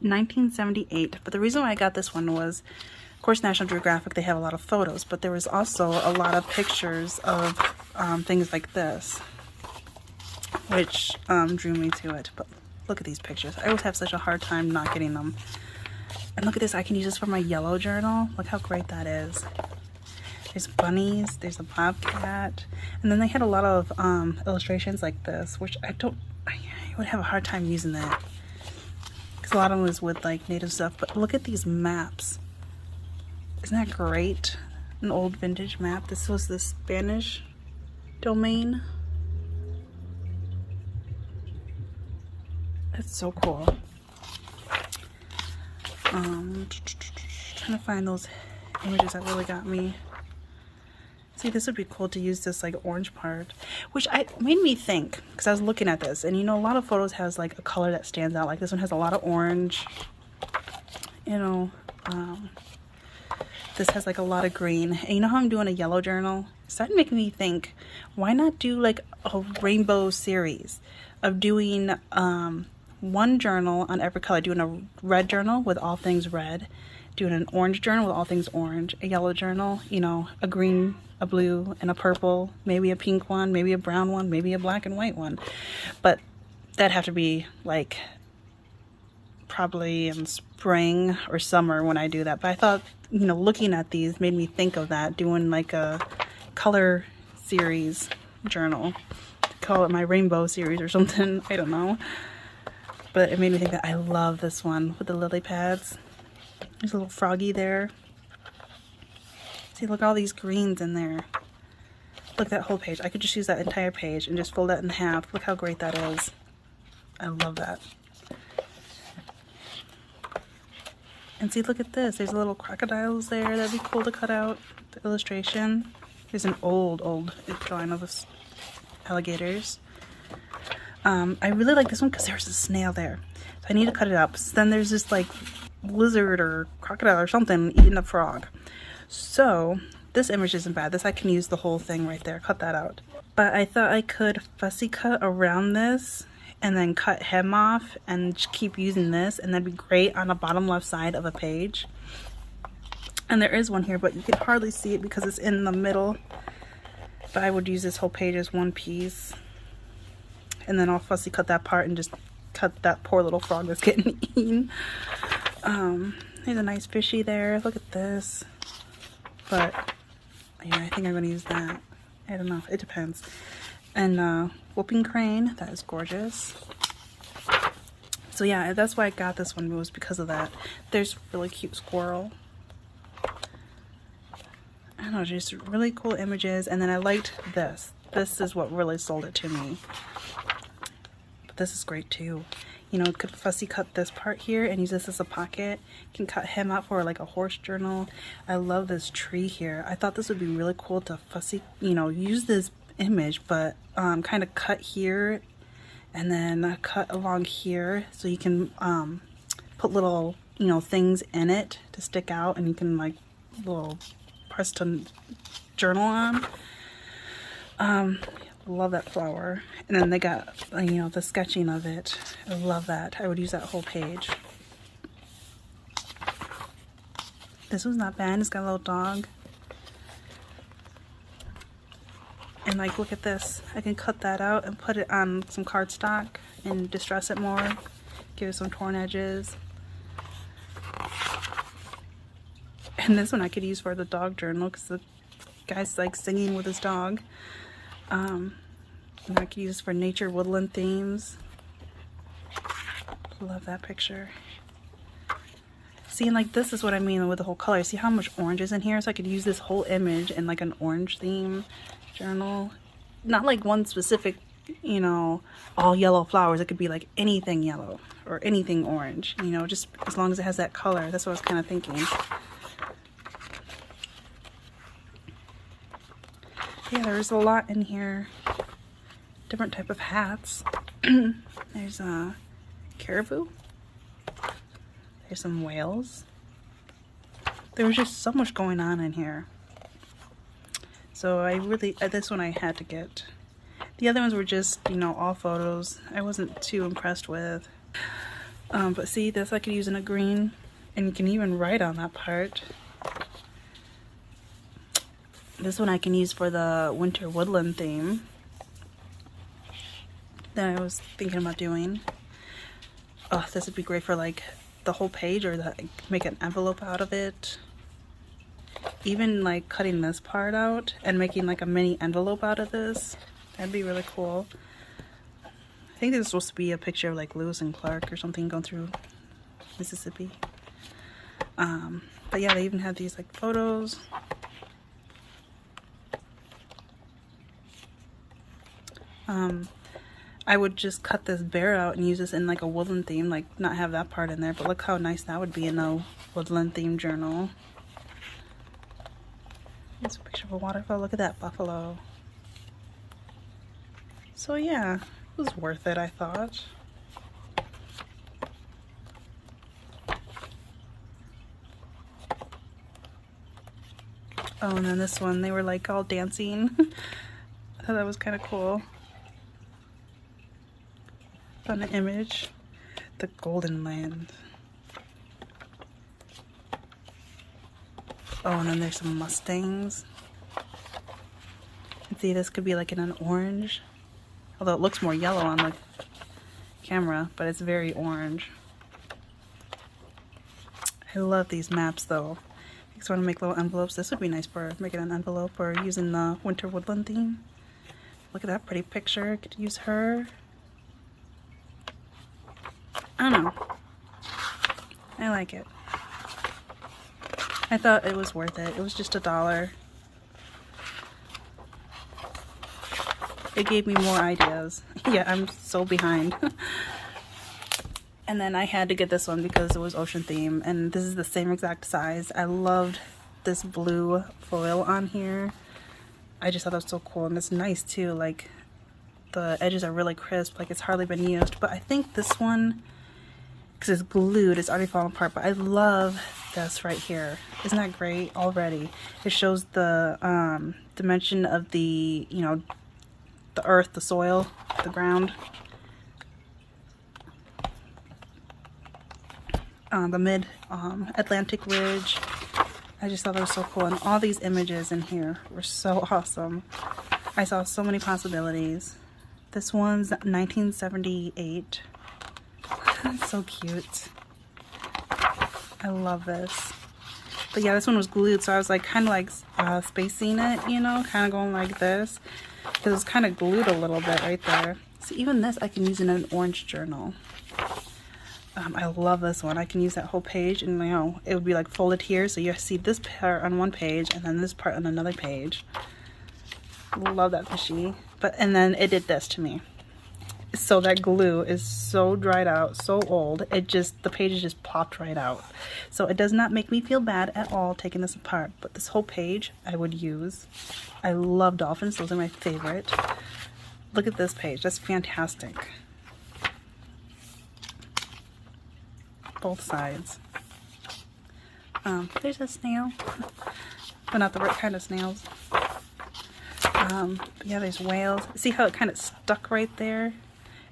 1978. But the reason why I got this one was, of course, National Geographic, they have a lot of photos, but there was also a lot of pictures of things like this, which drew me to it. But look at these pictures. I always have such a hard time not getting them. And look at this. I can use this for my yellow journal. Look how great that is. There's bunnies. There's a bobcat. And then they had a lot of illustrations like this, which I would have a hard time using that, because a lot of them is with like native stuff. But look at these maps. Isn't that great? An old vintage map. This was the Spanish domain. That's so cool. Trying to find those images that really got me. See, this would be cool to use this like orange part, which made me think, because I was looking at this, and you know, a lot of photos has like a color that stands out. Like this one has a lot of orange, you know. This has like a lot of green, and you know how I'm doing a yellow journal? It started making me think, why not do like a rainbow series of doing one journal on every color, doing a red journal with all things red, doing an orange journal with all things orange, a yellow journal, you know, a green, a blue, and a purple, maybe a pink one, maybe a brown one, maybe a black and white one. But that'd have to be like probably in spring or summer when I do that. But I thought, you know, looking at these made me think of that, doing like a color series journal. Call it my rainbow series or something, I don't know. But it made me think that I love this one with the lily pads. There's a little froggy there. See, look, all these greens in there. Look at that whole page. I could just use that entire page and just fold that in half. Look how great that is. I love that. And see, look at this. There's little crocodiles there. That'd be cool to cut out. The illustration. There's an old drawing of this alligators. I really like this one because there's a snail there. So I need to cut it up. So then there's this like lizard or crocodile or something eating a frog. So this image isn't bad. This I can use the whole thing right there. Cut that out. But I thought I could fussy cut around this and then cut him off and keep using this, and that'd be great on the bottom left side of a page. And there is one here, but you can hardly see it because it's in the middle. But I would use this whole page as one piece. And then I'll fussy cut that part and just cut that poor little frog that's getting eaten. There's a nice fishy there. Look at this. But yeah, I think I'm going to use that. I don't know. It depends. And whooping crane. That is gorgeous. So yeah, that's why I got this one, was because of that. There's really cute squirrel. I don't know, just really cool images. And then I liked this. This is what really sold it to me. But this is great too. You know, could fussy cut this part here and use this as a pocket. Can cut him out for like a horse journal. I love this tree here. I thought this would be really cool to fussy, you know, use this image, but kind of cut here and then cut along here, so you can put little, you know, things in it to stick out, and you can like little parts to journal on. Love that flower. And then they got, you know, the sketching of it. I love that. I would use that whole page. This was not bad. It's got a little dog. And like, look at this. I can cut that out and put it on some cardstock and distress it more. Give it some torn edges. And this one I could use for the dog journal because the guy's like singing with his dog. And I could use for nature woodland themes. Love that picture. See, and like this is what I mean with the whole color. See how much orange is in here? So I could use this whole image in like an orange theme journal. Not like one specific, you know, all yellow flowers. It could be like anything yellow or anything orange, you know, just as long as it has that color. That's what I was kind of thinking. Yeah, there's a lot in here. Different type of hats. There's a caribou. There's some whales. There was just so much going on in here. So I really, this one I had to get. The other ones were just, you know, all photos. I wasn't too impressed with. But see, this I could use in a green, and you can even write on that part. This one I can use for the winter woodland theme that I was thinking about doing. Oh, this would be great for like the whole page, or make an envelope out of it. Even like cutting this part out and making like a mini envelope out of this. That'd be really cool. I think this is supposed to be a picture of like Lewis and Clark or something going through Mississippi. But yeah, they even have these like photos. I would just cut this bear out and use this in like a woodland theme, like not have that part in there, but look how nice that would be in a woodland theme journal. Here's a picture of a waterfall. Look at that buffalo. So yeah, it was worth it, I thought. Oh, and then this one, they were like all dancing. I thought that was kind of cool. Found an image. The Golden Land. Oh, and then there's some Mustangs. And see, this could be like in an orange. Although it looks more yellow on the camera, but it's very orange. I love these maps though. I just want to make little envelopes. This would be nice for making an envelope or using the winter woodland theme. Look at that pretty picture. Could use her. I don't know. I like it. I thought it was worth it. It was just $1. It gave me more ideas. Yeah, I'm so behind. And then I had to get this one because it was ocean theme, and this is the same exact size. I loved this blue foil on here. I just thought that was so cool, and it's nice too. Like the edges are really crisp, like it's hardly been used. But I think this one, because it's glued, it's already fallen apart. But I love this right here. Isn't that great already? It shows the dimension of the, you know, the earth, the soil, the ground. The mid-Atlantic ridge. I just thought that was so cool. And all these images in here were so awesome. I saw so many possibilities. This one's 1978. It's so cute. I love this. But yeah, this one was glued, so I was like kind of like spacing it, you know, kind of going like this. Because it's kind of glued a little bit right there. So even this I can use in an orange journal. I love this one. I can use that whole page, and you know, it would be like folded here, so you see this part on one page and then this part on another page. Love that fishy. And then it did this to me. So that glue is so dried out, so old, the pages just popped right out. So it does not make me feel bad at all taking this apart, but this whole page I would use. I love dolphins, those are my favorite. Look at this page, that's fantastic. Both sides. There's a snail, but not the right kind of snails. Yeah, there's whales. See how it kind of stuck right there?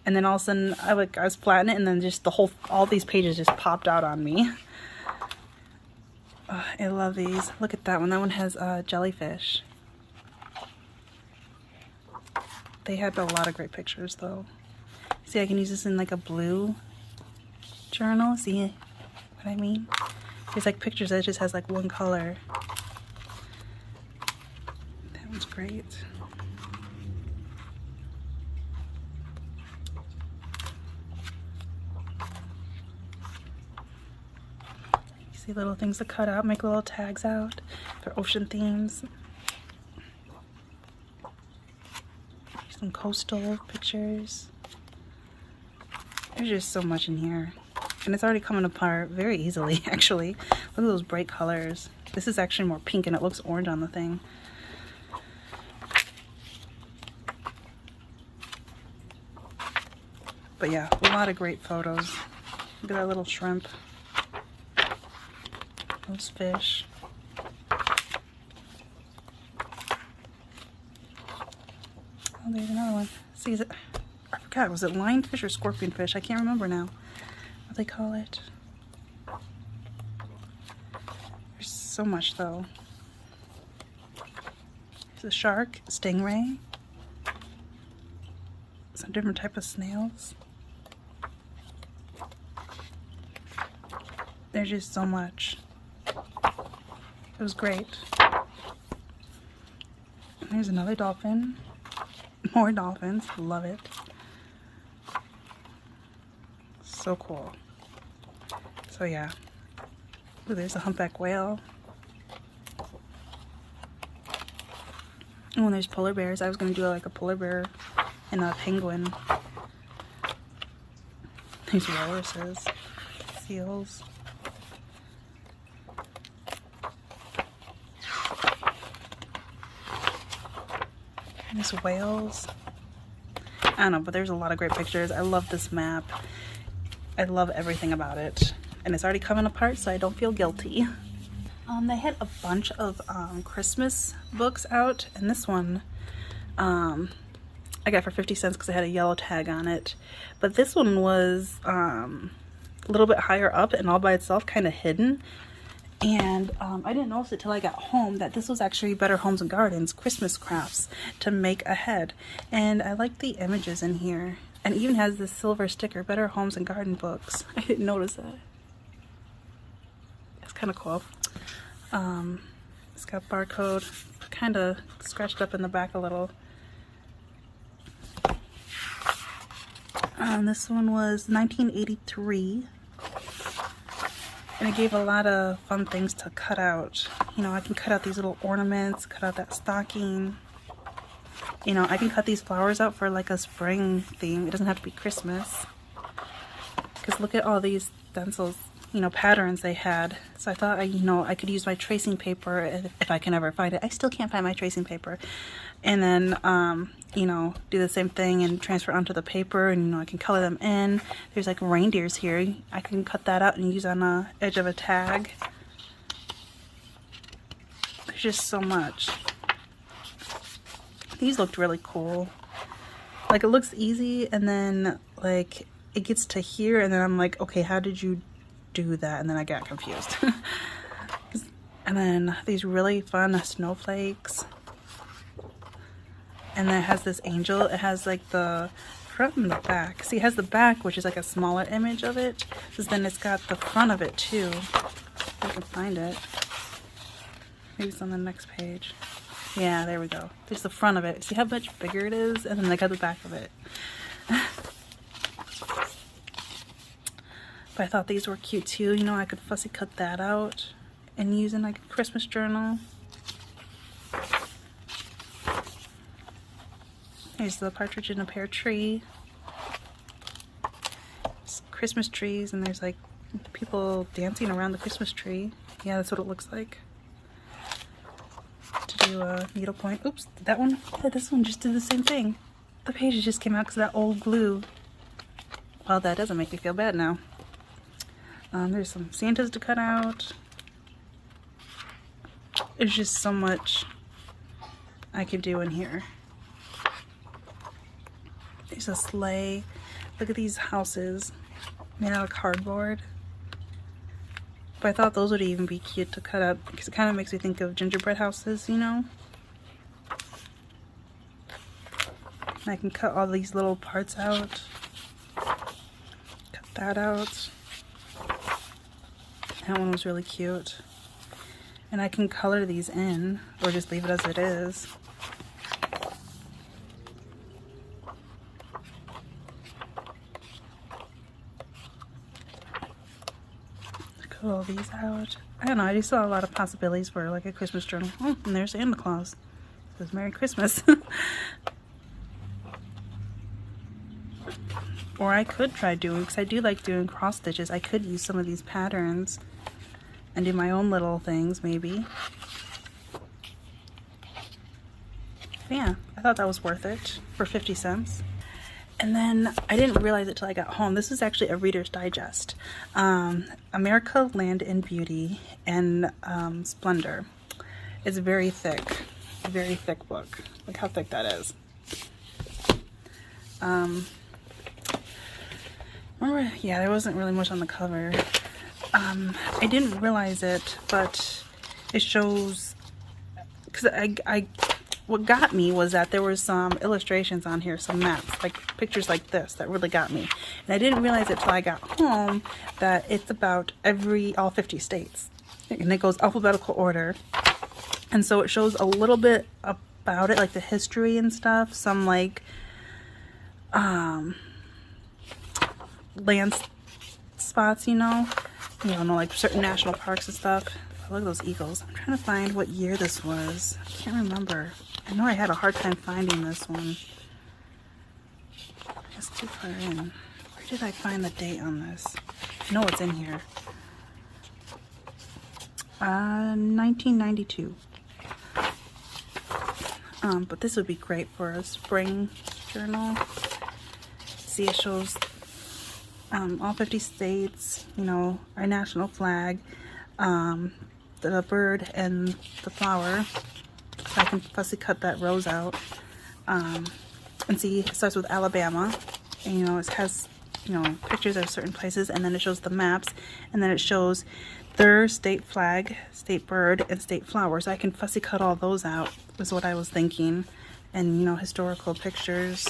And then all of a sudden, I was flattening it, and then just all these pages just popped out on me. I love these. Look at that one. That one has jellyfish. They had a lot of great pictures, though. See, I can use this in like a blue journal. See what I mean? There's like pictures that just has like one color. That one's great. See little things to cut out, make little tags out for ocean themes. Some coastal pictures. There's just so much in here. And it's already coming apart very easily, actually. Look at those bright colors. This is actually more pink and it looks orange on the thing. But yeah, a lot of great photos. Look at that little shrimp. Those fish. Oh, there's another one. See, is it, I forgot, was it lionfish or scorpionfish? I can't remember now what they call it. There's so much though. There's a shark, stingray, some different type of snails. There's just so much. It was great. And there's another dolphin. More dolphins. Love it. So cool. So yeah. Ooh, there's a humpback whale. Oh, and there's polar bears. I was going to do like a polar bear and a penguin. There's walruses. Seals. There's whales. I don't know, but there's a lot of great pictures. I love this map. I love everything about it. And it's already coming apart, so I don't feel guilty. They had a bunch of Christmas books out, and this one I got for 50 cents because it had a yellow tag on it. But this one was a little bit higher up and all by itself, kind of hidden. And I didn't notice it till I got home that this was actually Better Homes and Gardens Christmas crafts to make ahead. And I like the images in here. And it even has this silver sticker, Better Homes and Garden Books. I didn't notice that. It's kind of cool. It's got barcode, kind of scratched up in the back a little. This one was 1983. And it gave a lot of fun things to cut out. You know, I can cut out these little ornaments, cut out that stocking. You know, I can cut these flowers out for like a spring theme. It doesn't have to be Christmas. Because look at all these stencils, you know, patterns they had. So I thought, you know, I could use my tracing paper if I can ever find it. I still can't find my tracing paper. And then, you know, do the same thing and transfer onto the paper, and, you know, I can color them in. There's like reindeers here. I can cut that out and use on the edge of a tag. There's just so much. These looked really cool. Like, it looks easy, and then like it gets to here, and then I'm like, okay, how did you do that? And then I got confused. And then these really fun snowflakes. And then it has this angel. It has like the front and the back. See, it has the back, which is like a smaller image of it. Because then it's got the front of it too. If I can find it. Maybe it's on the next page. Yeah, there we go. There's the front of it. See how much bigger it is? And then they got the back of it. But I thought these were cute too. You know, I could fussy cut that out and use in like a Christmas journal. There's the partridge in a pear tree. There's Christmas trees, and there's like people dancing around the Christmas tree. Yeah, that's what it looks like. To do a needlepoint. Oops, did that one? Yeah, this one just did the same thing. The pages just came out because of that old glue. Well, that doesn't make me feel bad now. There's some Santas to cut out. There's just so much I could do in here. There's a sleigh. Look at these houses made out of cardboard. But I thought those would even be cute to cut up because it kind of makes me think of gingerbread houses, you know? And I can cut all these little parts out. Cut that out. That one was really cute. And I can color these in or just leave it as it is. Cut all these out. I don't know, I just saw a lot of possibilities for like a Christmas journal. Oh, and there's Santa Claus. It says Merry Christmas. Or I could try doing, because I do like doing cross stitches. I could use some of these patterns and do my own little things, maybe. But yeah, I thought that was worth it for 50 cents. And then I didn't realize it till I got home. This is actually a Reader's Digest. America, Land and Beauty and Splendor. It's very thick book. Look how thick that is. Remember, yeah, there wasn't really much on the cover. I didn't realize it, but it shows, because what got me was that there were some illustrations on here, some maps, like pictures like this, that really got me. And I didn't realize it till I got home that it's about all 50 states. And it goes alphabetical order. And so it shows a little bit about it, like the history and stuff, some like land spots, you know, like certain national parks and stuff. Look at those eagles. I'm trying to find what year this was. I can't remember. I know I had a hard time finding this one. It's too far in. Where did I find the date on this? I know it's in here. 1992. But this would be great for a spring journal. See, it shows all 50 states, you know, our national flag, the bird and the flower. So I can fussy cut that rose out. And see, it starts with Alabama, and you know, it has, you know, pictures of certain places, and then it shows the maps, and then it shows their state flag, state bird, and state flower. So I can fussy cut all those out, was what I was thinking. And you know, historical pictures.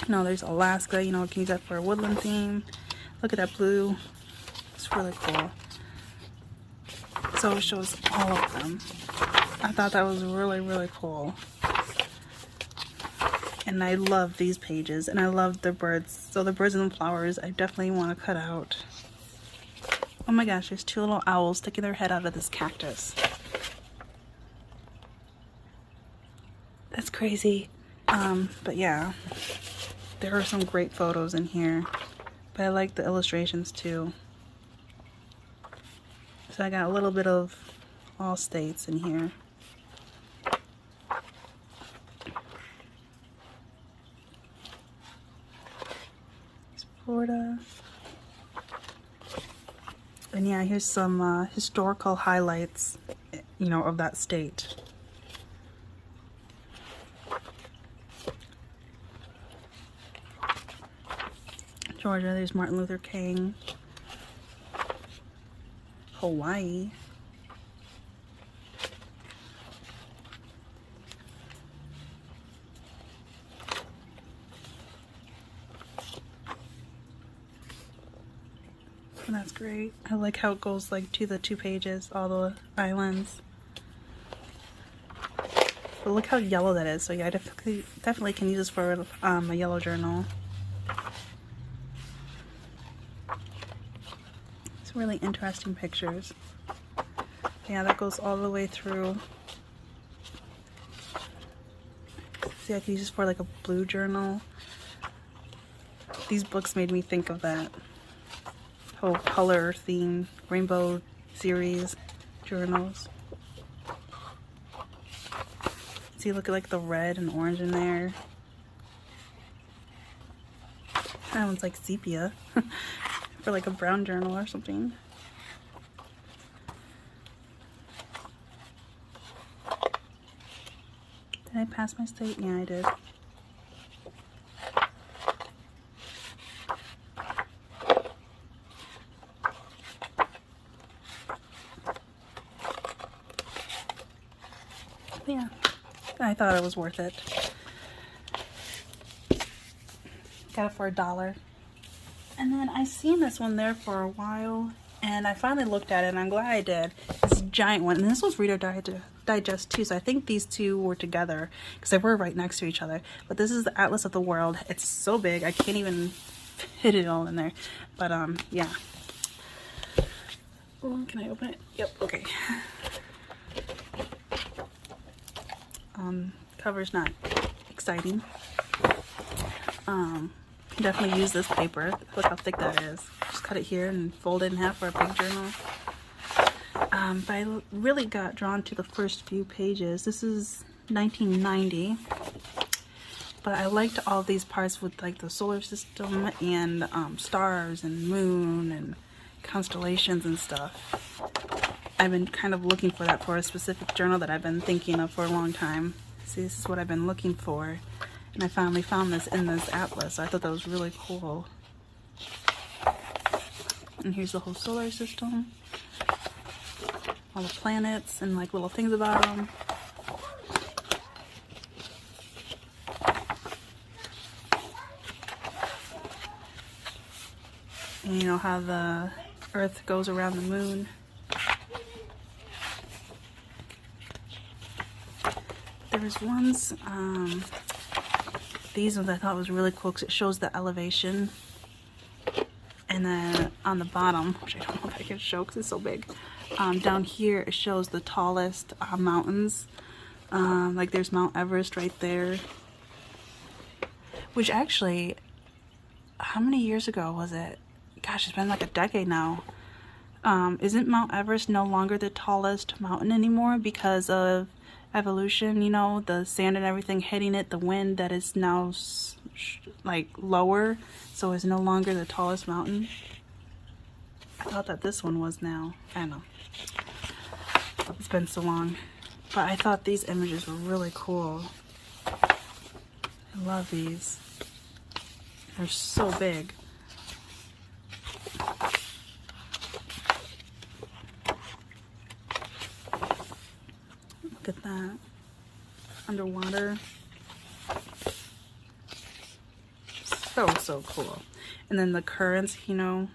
You know, there's Alaska, you know, you can use that for a woodland theme. Look at that blue. It's really cool. So it shows all of them. I thought that was really, really cool. And I love these pages, and I love the birds. So the birds and the flowers, I definitely want to cut out. Oh my gosh, there's two little owls sticking their head out of this cactus. That's crazy. But yeah, there are some great photos in here. But I like the illustrations too. So I got a little bit of all states in here. It's Florida. And yeah, here's some historical highlights, you know, of that state. Georgia, there's Martin Luther King. Hawaii. And that's great. I like how it goes like to the 2 pages, all the islands. But look how yellow that is. So yeah, I definitely can use this for a yellow journal. It's really interesting pictures. Yeah, that goes all the way through. See, I can use this for like a blue journal. These books made me think of that whole color theme, rainbow series journals. See, look at like the red and orange in there. That one's like sepia for like a brown journal or something. Did I pass my state? Yeah, I did. Yeah, I thought it was worth it. Got it for $1. And then I seen this one there for a while, and I finally looked at it, and I'm glad I did. This giant one, and this was Reader Digest too, so I think these two were together because they were right next to each other. But this is the Atlas of the World. It's so big, I can't even fit it all in there. But yeah. Oh, can I open it? Yep. Okay. Cover's not exciting. Definitely use this paper. Look how thick that is. Just cut it here and fold it in half for a big journal. But I really got drawn to the first few pages. This is 1990. But I liked all these parts with like the solar system and stars and moon and constellations and stuff. I've been kind of looking for that for a specific journal that I've been thinking of for a long time. See, this is what I've been looking for. And I finally found this in this atlas. So I thought that was really cool. And here's the whole solar system. All the planets and like little things about them. And you know how the Earth goes around the moon. There was ones, these ones I thought was really cool because it shows the elevation. And then on the bottom, which I don't know if I can show because it's so big, down here it shows the tallest mountains. Like there's Mount Everest right there. Which actually, how many years ago was it? Gosh, it's been like a decade now. Isn't Mount Everest no longer the tallest mountain anymore because of evolution, you know, the sand and everything hitting it, the wind that is now like lower, so it's no longer the tallest mountain? I thought that this one was now. I don't know. It's been so long. But I thought these images were really cool. I love these. They're so big. Look at that. Underwater. So cool. And then the currents, you know,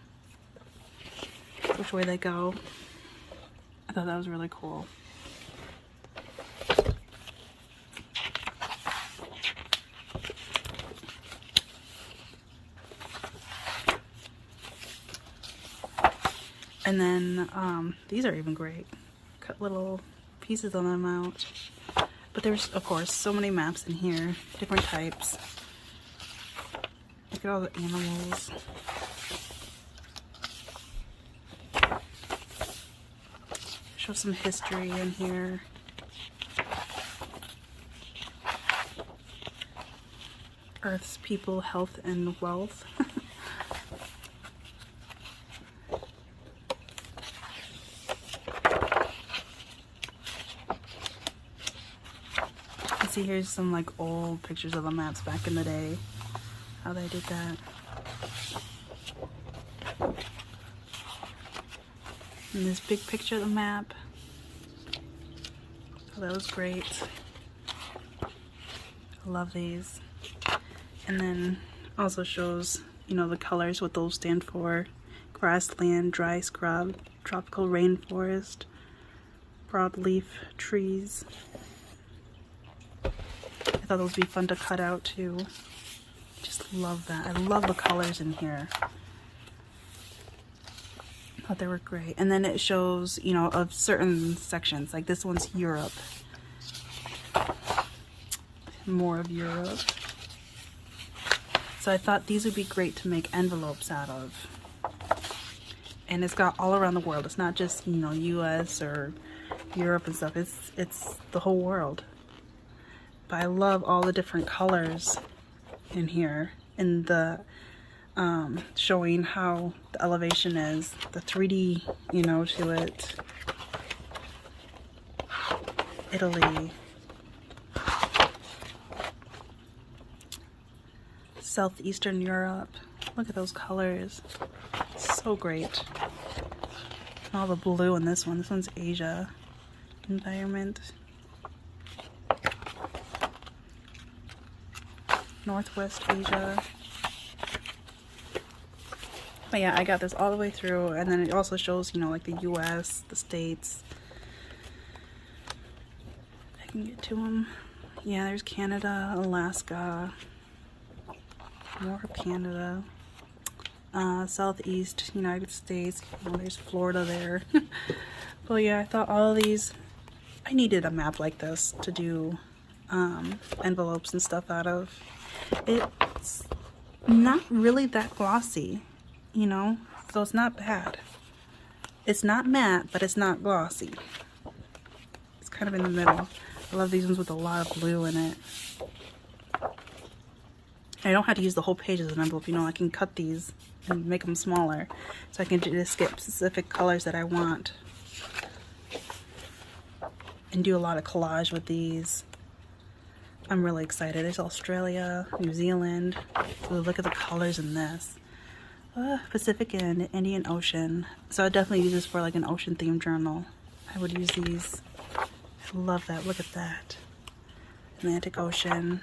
which way they go. I thought that was really cool. And then these are even great. Cut little pieces of them out. But there's, of course, so many maps in here, different types. Look at all the animals. Show some history in here. Earth's people, health, and wealth. See, here's some like old pictures of the maps back in the day. How they did that. And this big picture of the map. Oh, that was great. I love these. And then also shows, you know, the colors, what those stand for. Grassland, dry scrub, tropical rainforest, broadleaf trees. I thought those would be fun to cut out too. Just love that. I love the colors in here. I thought they were great. And then it shows, you know, of certain sections. Like this one's Europe. More of Europe. So I thought these would be great to make envelopes out of. And it's got all around the world. It's not just, you know, US or Europe and stuff. It's the whole world. But I love all the different colors in here, and the showing how the elevation is, the 3D, you know, to it. Italy, Southeastern Europe. Look at those colors, so great. And all the blue in this one. This one's Asia environment. Northwest Asia. But yeah, I got this all the way through, and then it also shows, you know, like the US, the States. I can get to them. Yeah, there's Canada, Alaska, more Canada, Southeast United States. Oh, there's Florida there. But yeah, I thought all of these, I needed a map like this to do envelopes and stuff out of. It's not really that glossy, you know, so it's not bad. It's not matte, but it's not glossy. It's kind of in the middle. I love these ones with a lot of blue in it. I don't have to use the whole page as an envelope, you know, I can cut these and make them smaller. So I can just get specific colors that I want. And do a lot of collage with these. I'm really excited. There's Australia, New Zealand. Ooh, look at the colors in this. Pacific and Indian Ocean. So I definitely use this for like an ocean themed journal. I would use these. I love that. Look at that. Atlantic Ocean.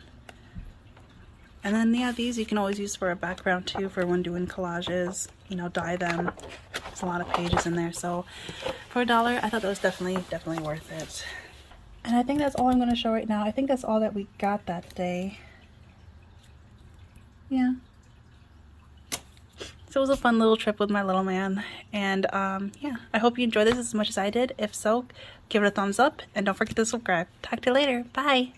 And then yeah, these you can always use for a background too for when doing collages. You know, dye them. There's a lot of pages in there. So for $1, I thought that was definitely worth it. And I think that's all I'm going to show right now. I think that's all that we got that day. Yeah. So it was a fun little trip with my little man. And yeah, I hope you enjoyed this as much as I did. If so, give it a thumbs up and don't forget to subscribe. Talk to you later. Bye.